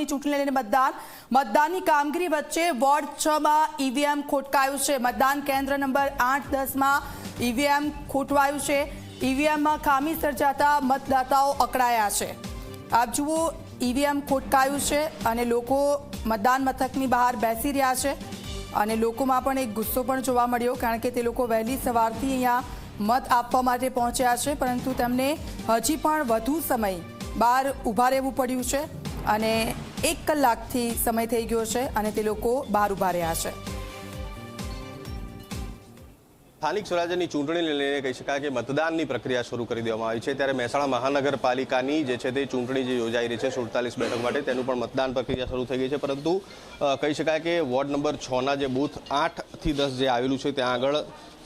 આગામી ચૂંટણીને લઈને મતદાનની કામગીરી વચ્ચે વોર્ડ 6 માં ઈવીએમ ખોટકાયું છે। મતદાન કેન્દ્ર નંબર 8-10 માં ઈવીએમ ખોટવાયું છે। ઈવીએમમાં ખામી સર્જાતા મતદાતાઓ અકળાયા છે। આપ જુઓ, ઈવીએમ ખોટકાયું છે અને લોકો મતદાન મથકની બહાર બેસી રહ્યા છે અને લોકોમાં પણ એક ગુસ્સો પણ જોવા મળ્યો, કારણ કે તે લોકો વહેલી સવારથી અહીંયા મત આપવા માટે પહોંચ્યા છે, પરંતુ તેમને હજી પણ વધુ સમય બહાર ઊભા રહેવું પડ્યું છે અને 1 કલાકથી સમય થઈ ગયો છે અને તે લોકો બહાર ઊભા રહ્યા છે। સ્થાનિક સ્વરાજ્યની ચૂંટણીને લઈને કહી શકાય કે મતદાનની પ્રક્રિયા શરૂ કરી દેવામાં આવી છે, ત્યારે મહેસાણા મહાનગરપાલિકાની જે છે તે ચૂંટણી જે યોજાઈ રહી છે 47 બેઠક માટે, તેનું પણ મતદાન પ્રક્રિયા શરૂ થઈ ગઈ છે। પરંતુ કહી શકાય કે વોર્ડ નંબર 6ના જે બૂથ 8 થી 10 જે આવેલું છે ત્યાં આગળ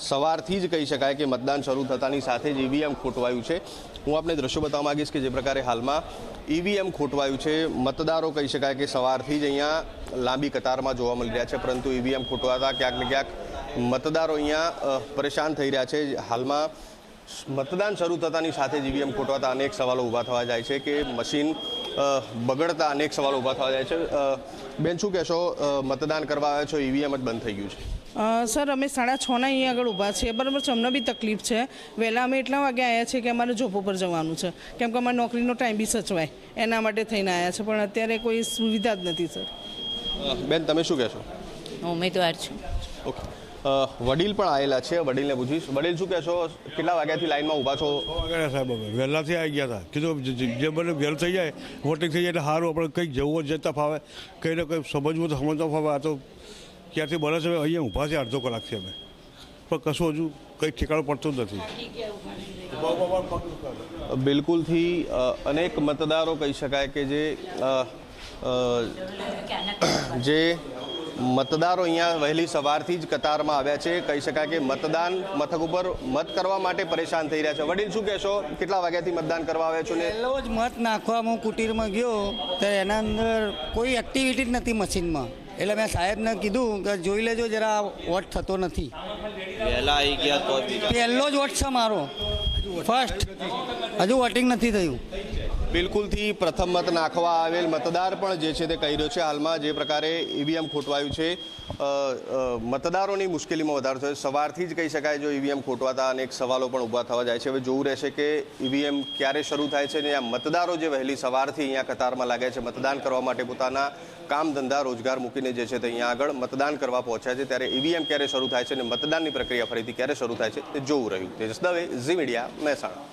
સવારથી જ કહી શકાય કે મતદાન શરૂ થતાની સાથે જ ઈવીએમ ખોટવાયું છે। હું આપને દ્રશ્યો બતાવવા માંગીશ કે જે પ્રકારે હાલમાં ઈવીએમ ખોટવાયું છે, મતદારો કહી શકાય કે સવારથી જ અહીંયા લાંબી કતારમાં જોવા મળી રહ્યા છે, પરંતુ ઈવીએમ ખોટવાતા ક્યાંક ને ક્યાંક મતદારો અહીંયા પરેશાન થઈ રહ્યા છે। હાલમાં મતદાન શરૂ થતાની સાથે જ ઈવીએમ ખોટવાતા અનેક સવાલો ઊભા થવા જાય છે કે મશીન બગડતા અનેક સવાલો ઊભા થવા જાય છે। બેન, શું કહેશો? મતદાન કરવા આવ્યા છો, ઈવીએમ જ બંધ થઈ ગયું છે। સર, અમે 6:30 અહીંયા આગળ ઊભા છીએ, બરાબર છે। અમને બી તકલીફ છે। વહેલા અમે એટલા વાગે આવ્યા છીએ કે અમારે જોબ ઉપર જવાનું છે, કેમ કે અમારે નોકરીનો ટાઈમ બી સચવાય, એના માટે થઈને આવ્યા છે, પણ અત્યારે કોઈ સુવિધા જ નથી સર। બેન, તમે શું કહેશો? હું ઉમેદવાર છું। ઓકે, વડીલ પણ આવેલા છે, વડીલને પૂછીશ। વડીલ, શું કહેશો? કેટલા વાગ્યાથી લાઈનમાં ઊભા છો? સાહેબ, વહેલાથી આવી ગયા હતા, કીધું જે મને વહેલ થઈ જાય, વોટિંગ થઈ જાય એટલે સારું, આપણે કંઈક જવું જતા ફાવે, કંઈ ને કંઈ સમજવું તો સમજવા ફાવે। આ તો ક્યાંથી બને છે, અહીંયા ઊભા છે અડધો કલાકથી અમે, પણ કશું હજુ કંઈ ઠેકાણું પડતું જ નથી। બિલકુલથી અનેક મતદારો કહી શકાય કે જે મતદારો અહીંયા વહેલી સવારથી જ કતારમાં આવ્યા છે, કહી શકાય કે મતદાન મથક ઉપર મત કરવા માટે પરેશાન થઈ રહ્યા છે। વડીલ, શું કહેશો? કેટલા વાગ્યાથી મતદાન કરવા આવ્યા છો? ને પહેલો જ મત નાખવા હું કુટીરમાં ગયો તો એના અંદર કોઈ એક્ટિવિટી જ નથી મશીનમાં, એટલે મેં સાહેબને કીધું કે જોઈ લેજો જરા, વોટ થતો નથી। વહેલા આવી ગયા તો પહેલો જ વોટ છે મારો, ફર્સ્ટ, હજુ વોટિંગ નથી થયું। બિલકુલથી પ્રથમ મત નાખવા આવેલ મતદાર પણ જે છે તે કહી રહ્યો છે હાલમાં જે પ્રકારે ઈવીએમ ખોટવાયું છે, મતદારોની મુશ્કેલીમાં વધારો થયો। સવારથી જ કહી શકાય જો ઈવીએમ ખોટવાતા અનેક સવાલો પણ ઊભા થવા જાય છે। હવે જોવું રહેશે કે ઈવીએમ ક્યારે શરૂ થાય છે ને આ મતદારો જે વહેલી સવારથી અહીંયા કતારમાં લાગ્યા છે મતદાન કરવા માટે, પોતાના કામ ધંધા રોજગાર મૂકીને જે છે તે અહીંયા આગળ મતદાન કરવા પહોંચ્યા છે, ત્યારે ઈવીએમ ક્યારે શરૂ થાય છે અને મતદાનની પ્રક્રિયા ફરીથી ક્યારે શરૂ થાય છે તે જોવું રહ્યું। તેજસ દવે, ઝી મીડિયા, મહેસાણા।